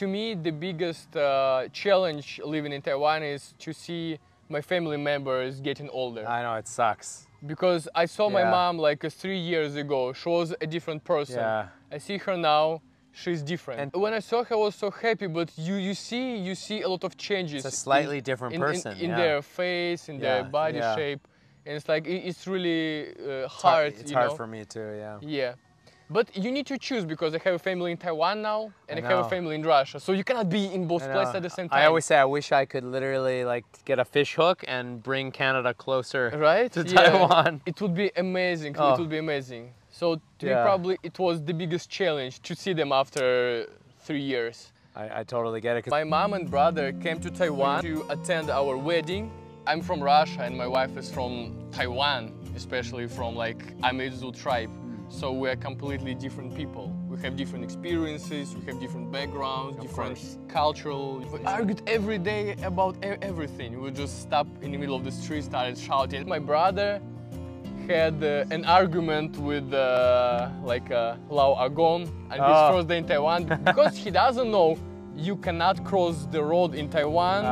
To me, the biggest challenge living in Taiwan is to see my family members getting older. I know, it sucks. Because I saw my mom like 3 years ago. She was a different person. Yeah. I see her now. She's different. And when I saw her, I was so happy. But you see a lot of changes. It's a slightly different person. In their face, in their body shape, and it's like it's really hard. It's hard for me too. Yeah. Yeah. But you need to choose, because I have a family in Taiwan now and I have a family in Russia. So you cannot be in both places at the same time. I always say I wish I could literally like get a fish hook and bring Canada closer to Taiwan. It would be amazing. It would be amazing. So to me, probably it was the biggest challenge to see them after 3 years. I totally get it. My mom and brother came to Taiwan to attend our wedding. I'm from Russia and my wife is from Taiwan, especially from like Amezu tribe. So we're completely different people. We have different experiences, we have different backgrounds, different cultural. We argued every day about everything. We just stop in the middle of the street, started shouting. My brother had an argument with like Lao Agon on his first day in Taiwan, because he doesn't know you cannot cross the road in Taiwan.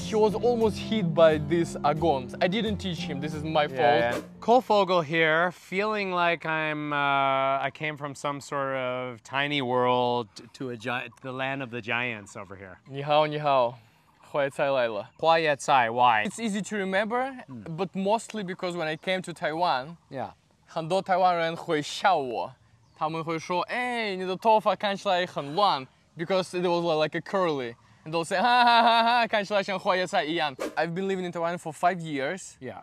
He was almost hit by this Agon. I didn't teach him, this is my fault. Kolfogel here, feeling like I came from some sort of tiny world to the land of the giants over here. 你好，你好，花椰菜来了。花椰菜, why? It's easy to remember, but mostly because when I came to Taiwan, 很多台湾人会笑我，他们会说，哎，你的头发看起来很乱。Because it was like a curly, and they'll say, ha ha ha ha, 看起来像花椰菜一样. I've been living in Taiwan for 5 years. Yeah.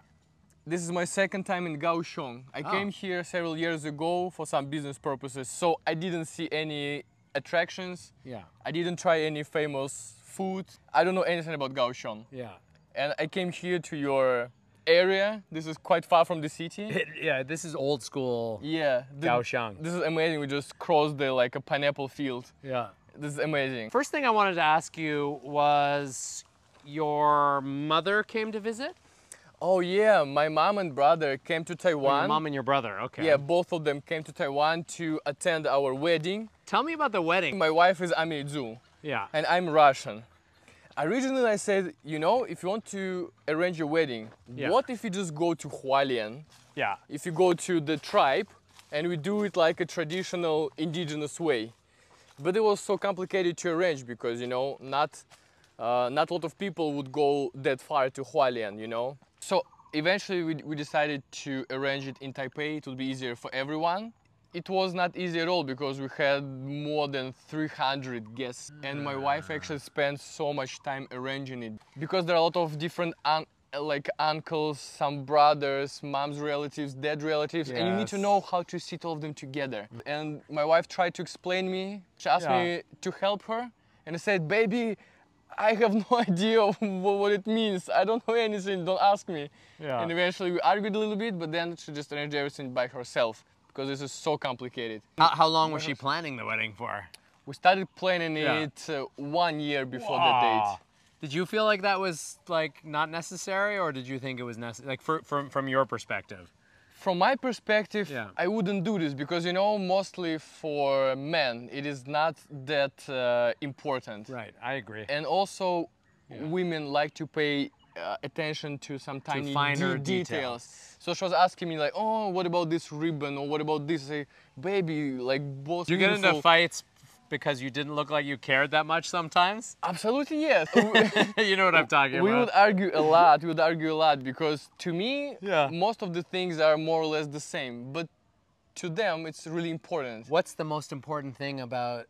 This is my second time in Kaohsiung. I came here several years ago for some business purposes, so I didn't see any attractions. Yeah. I didn't try any famous food. I don't know anything about Kaohsiung. Yeah. And I came here to your area. This is quite far from the city. Yeah, this is old school. Yeah. Kaohsiung. This is amazing. We just crossed the like a pineapple field. Yeah. This is amazing. First thing I wanted to ask you was, your mother came to visit? Oh yeah, my mom and brother came to Taiwan. Oh, your mom and your brother, okay. Yeah, both of them came to Taiwan to attend our wedding. Tell me about the wedding. My wife is Amezu. Yeah. And I'm Russian. Originally I said, you know, if you want to arrange a wedding, what if you just go to Hualien? Yeah. If you go to the tribe and we do it like a traditional indigenous way. But it was so complicated to arrange because, you know, not a lot of people would go that far to Hualien, you know. So eventually we decided to arrange it in Taipei. It would be easier for everyone. It was not easy at all because we had more than 300 guests. And my wife actually spent so much time arranging it. Because there are a lot of different like uncles, some brothers, mom's relatives, dad relatives, and you need to know how to sit all of them together. And my wife tried to explain me. She asked me to help her, and I said, baby, I have no idea what it means. I don't know anything, don't ask me. And eventually we argued a little bit, but then she just arranged everything by herself because this is so complicated. How long was she planning the wedding for? We started planning it 1 year before the date. Did you feel like that was like not necessary, or did you think it was necessary, like from your perspective? From my perspective, I wouldn't do this because, you know, mostly for men, it is not that important. Right, I agree. And also, women like to pay attention to some tiny finer details. So she was asking me like, oh, what about this ribbon, or what about this? I say, baby, like both. You get into fights because you didn't look like you cared that much sometimes? Absolutely, yes. You know what I'm talking about. We would argue a lot. We would argue a lot because to me, most of the things are more or less the same. But to them, it's really important. What's the most important thing about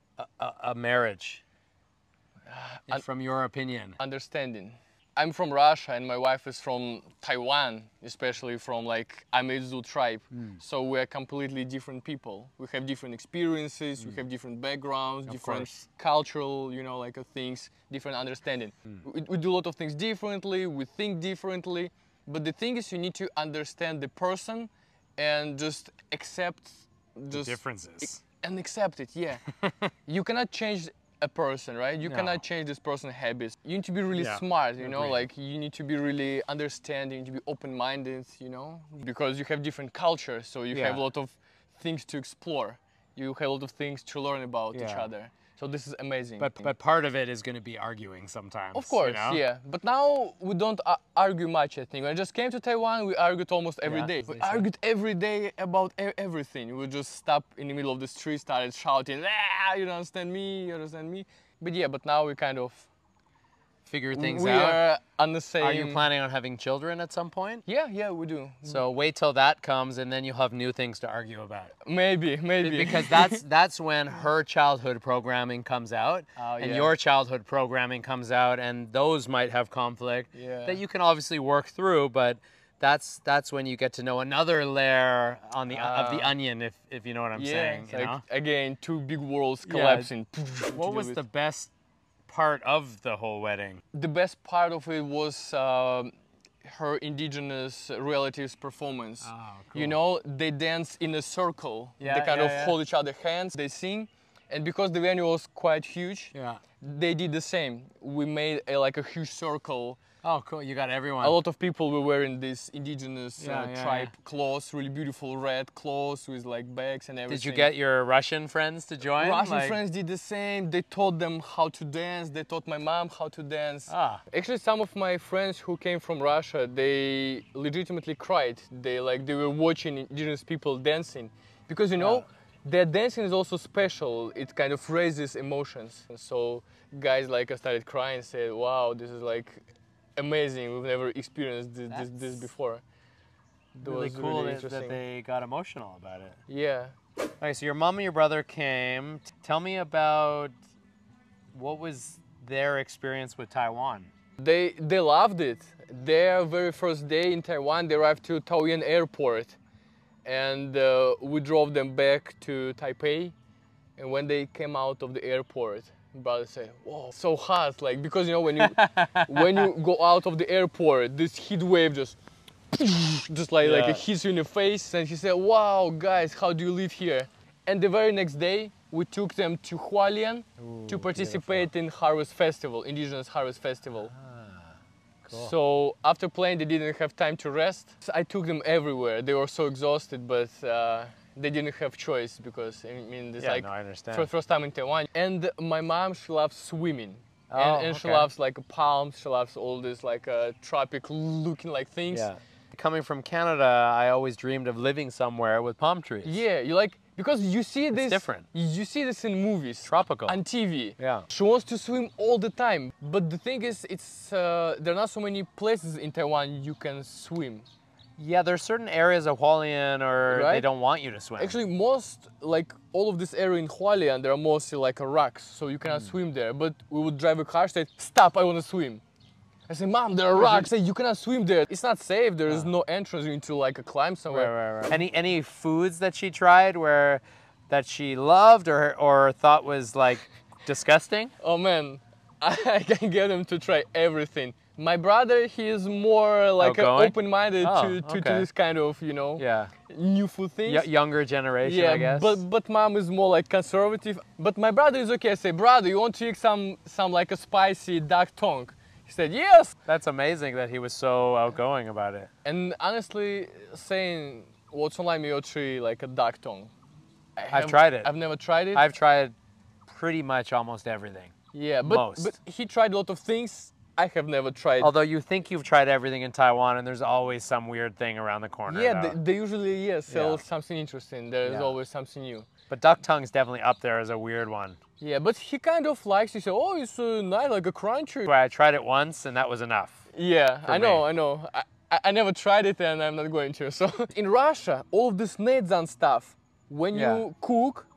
a marriage, from your opinion? Understanding. I'm from Russia and my wife is from Taiwan, especially from like Amezu tribe. So we're completely different people. We have different experiences, we have different backgrounds, different cultural, you know, like things, different understanding. We do a lot of things differently, we think differently, but the thing is you need to understand the person and just accept the differences. And accept it, You cannot change a person, right? You cannot change this person's habits. You need to be really smart, you know, like you need to be really understanding, to be open-minded, you know, because you have different cultures, so you have a lot of things to explore. You have a lot of things to learn about each other. So So this is amazing. But part of it is going to be arguing sometimes. Of course, you know? yeah. But now we don't argue much, I think. When I just came to Taiwan, we argued almost every day. We argued every day about everything. We just stop in the middle of the street, started shouting, ah, you don't understand me, you understand me. But yeah, but now we kind of figure things we out. are on the same... Are you planning on having children at some point? Yeah, we do. So wait till that comes and then you'll have new things to argue about. Maybe. Because that's when her childhood programming comes out and your childhood programming comes out, and those might have conflict that you can obviously work through, but that's when you get to know another layer on the of the onion, if you know what I'm saying. You know? Again, two big worlds collapsing. What was the best part of the whole wedding? The best part of it was her indigenous relatives' performance. Oh, cool. You know, they dance in a circle. They kind of hold each other's hands, they sing. And because the venue was quite huge, they did the same. We made like a huge circle. Oh, cool. You got everyone. A lot of people were wearing this indigenous tribe clothes, really beautiful red clothes with like bags and everything. Did you get your Russian friends to join? Russian friends did the same. They taught them how to dance. They taught my mom how to dance. Actually, some of my friends who came from Russia, they legitimately cried. They were watching indigenous people dancing. Because, you know, their dancing is also special. It kind of raises emotions. And so guys like us started crying and said, wow, this is like amazing. We've never experienced this before. It was really cool that they got emotional about it. Yeah. Okay, so your mom and your brother came. Tell me about what was their experience with Taiwan. They loved it. Their very first day in Taiwan, they arrived to Taoyuan airport, and we drove them back to Taipei. And when they came out of the airport, brother said, "Whoa, so hot!" Like, because you know when you go out of the airport, this heat wave just like it hits you in the face. And he said, "Wow, guys, how do you live here?" And the very next day, we took them to Hualien to participate in Harvest Festival, Indigenous Harvest Festival. Cool. So after playing, they didn't have time to rest. So I took them everywhere. They were so exhausted, but they didn't have choice because, I mean, this I understand. First time in Taiwan. And my mom, she loves swimming. And she loves like palms, she loves all this like tropic looking like things. Yeah. Coming from Canada, I always dreamed of living somewhere with palm trees. Yeah, you like, because you see this. It's different. You see this in movies. Tropical. On TV. Yeah. She wants to swim all the time. But the thing is, there are not so many places in Taiwan you can swim. Yeah, there's certain areas of Hualien they don't want you to swim. Actually, like all of this area in Hualien, there are mostly like rocks, so you cannot swim there. But we would drive a car, say, "Stop, I want to swim." I say, "Mom, there are rocks." Say, "You cannot swim there. It's not safe. There is no entrance. You need to like climb somewhere." Right. Any foods that she tried that she loved or thought was like disgusting? Oh man, I can get him to try everything. My brother, he is more like open-minded to this kind of, you know, new food things. Younger generation, I guess. But mom is more like conservative. But my brother is okay. I say, "Brother, you want to eat some like a spicy duck tongue?" He said, "Yes." That's amazing that he was so outgoing about it. And honestly, saying, "What's on my tree like a duck tongue?" I've tried it. I've never tried it. I've tried pretty much almost everything. Yeah, but he tried a lot of things. I have never tried. Although you think you've tried everything in Taiwan, and there's always some weird thing around the corner. Yeah, they usually sell something interesting. There is always something new. But duck tongue's definitely up there as a weird one. Yeah, but he kind of likes. He said, "Oh, it's nice, like a crunchy." I tried it once, and that was enough. Yeah, I know. I never tried it, and I'm not going to. So in Russia, all of this nedzan stuff, when you cook,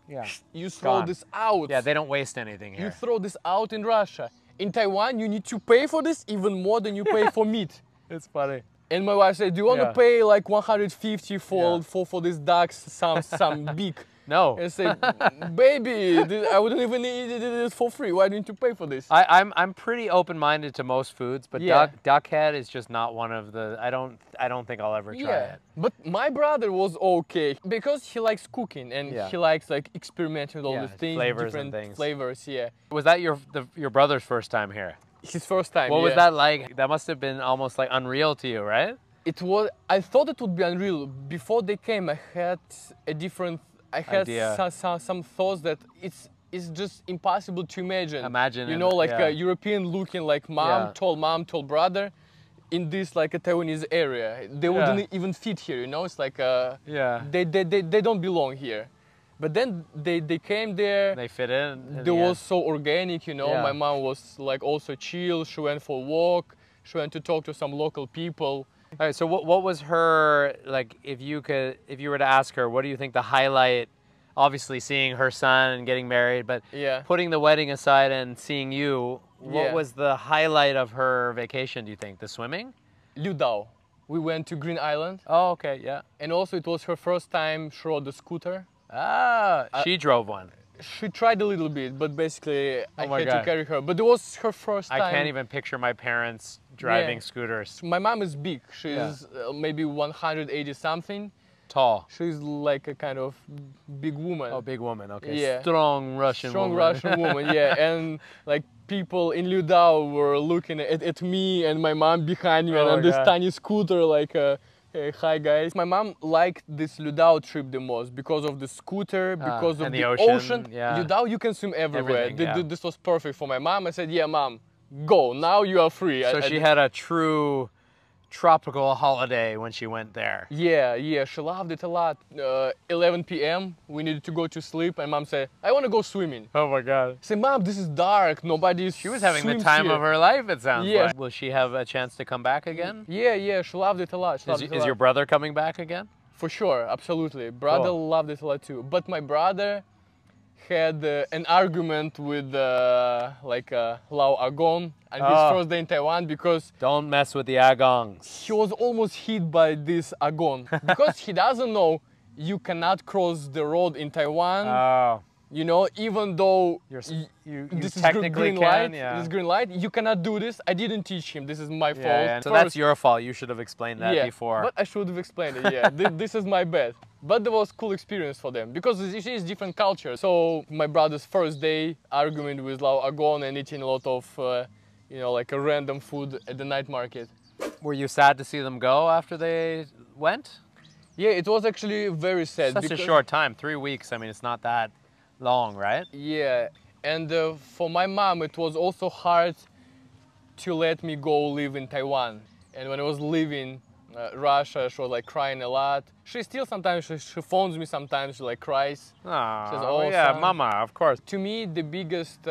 you throw this out. Yeah, they don't waste anything here. You throw this out in Russia. In Taiwan, you need to pay for this even more than you pay for meat. It's funny. And my wife said, "Do you want to pay like 150 for this duck, some beak?" No. And I said, "Baby, I wouldn't even eat it for free. Why didn't you pay for this?" I'm pretty open-minded to most foods, but duck head is just not one of the. I don't think I'll ever try it. But my brother was okay because he likes cooking and he likes like experimenting with all these things, flavors different and things. flavors. Yeah. Was that your brother's first time here? His first time. What was that like? That must have been almost like unreal to you, right? It was. I thought it would be unreal. Before they came, I had a different. I had some thoughts that it's just impossible to imagine. Imagine, you know, like yeah. a European looking like mom, tall brother, in this like a Taiwanese area. They wouldn't even fit here, you know. It's like they don't belong here. But then they came there. They fit in. They was so organic, you know. My mom was like also chill. She went for a walk. She went to talk to some local people. All right. So what was her like? If you were to ask her, what do you think the highlight? Obviously, seeing her son and getting married, but putting the wedding aside and seeing you, what was the highlight of her vacation? Do you think the swimming? Liu Dao. We went to Green Island. Oh, okay, yeah. And also, it was her first time she rode the scooter. Ah, she drove one. She tried a little bit, but basically I had to carry her. But it was her first time. I can't even picture my parents driving scooters. My mom is big. She's maybe 180 something. Tall. She's like a kind of big woman. Oh, big woman, okay. Yeah. Strong Russian woman. Strong Russian woman, yeah. And like people in Liu Dao were looking at me and my mom behind me and on this tiny scooter like, hey, hi guys. My mom liked this Liu Dao trip the most because of the scooter, because of the ocean. Liu Dao, you can swim everywhere. This was perfect for my mom. I said, yeah, mom, go. Now you are free. So she had a true tropical holiday when she went there. Yeah, she loved it a lot. 11 p.m. we needed to go to sleep and mom said, I want to go swimming. Oh my God. I said, mom, this is dark, nobody's She was having the time of her life, it sounds like. Will she have a chance to come back again? Yeah, she loved it a lot. Is your brother coming back again? For sure, absolutely. Brother loved it a lot too. But my brother had an argument with Lao Agon on his first day in Taiwan because... Don't mess with the Agongs. He was almost hit by this Agon because he doesn't know you cannot cross the road in Taiwan. Oh. You know, even though this is technically green light, this is green light, you cannot do this. I didn't teach him. This is my fault. Yeah. So that's your fault. You should have explained that before. But I should have explained it. Yeah, this is my bad. But it was a cool experience for them because this is different culture. So my brother's first day arguing with Lao Agon and eating a lot of, you know, like a random food at the night market. Were you sad to see them go after they went? Yeah, it was actually very sad. Such a short time, 3 weeks. I mean, it's not that long, right? Yeah, and for my mom, it was also hard to let me go live in Taiwan. And when I was leaving Russia, she was like crying a lot. She still sometimes, she phones me sometimes, she like cries. Oh, says, oh yeah, son. mama, of course. To me, the biggest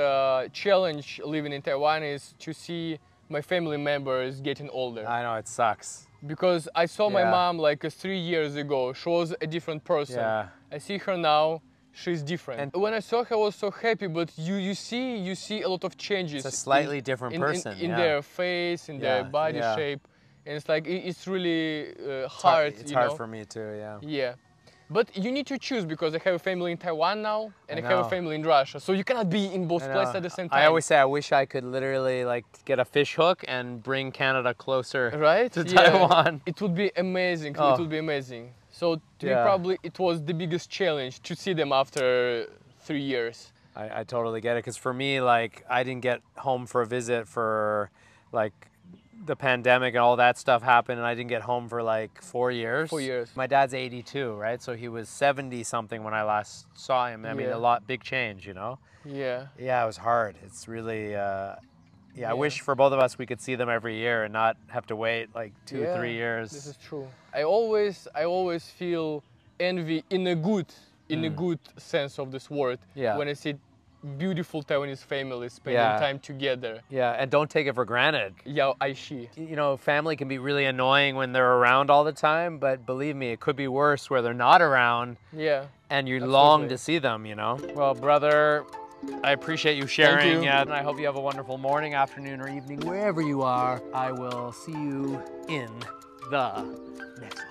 challenge living in Taiwan is to see my family members getting older. I know, it sucks. Because I saw my mom like 3 years ago. She was a different person. Yeah. I see her now. She's different. And when I saw her, I was so happy. But you see a lot of changes. It's a slightly different person. In their face, in their body shape, and it's like it's really hard. It's hard for me too. Yeah. Yeah, but you need to choose because I have a family in Taiwan now, and I have a family in Russia. So you cannot be in both places at the same time. I always say I wish I could literally like get a fish hook and bring Canada closer to Taiwan. It would be amazing. It would be amazing. So to me, probably it was the biggest challenge to see them after 3 years. I totally get it, because for me, like, I didn't get home for a visit for like the pandemic and all that stuff happened, and I didn't get home for like 4 years. 4 years. My dad's 82, right? So he was 70 something when I last saw him. I mean, big change, you know? Yeah. Yeah, it was hard. It's really, I wish for both of us we could see them every year and not have to wait like 2 or 3 years. This is true. I always feel envy in a good sense of this word. Yeah. When I see beautiful Taiwanese families spending time together. Yeah, and don't take it for granted. Yeah, I see. You know, family can be really annoying when they're around all the time, but believe me, it could be worse where they're not around. Yeah. And you long to see them, you know? Well, brother, I appreciate you sharing. Thank you. Yeah, and I hope you have a wonderful morning, afternoon, or evening, wherever you are. I will see you in the next one.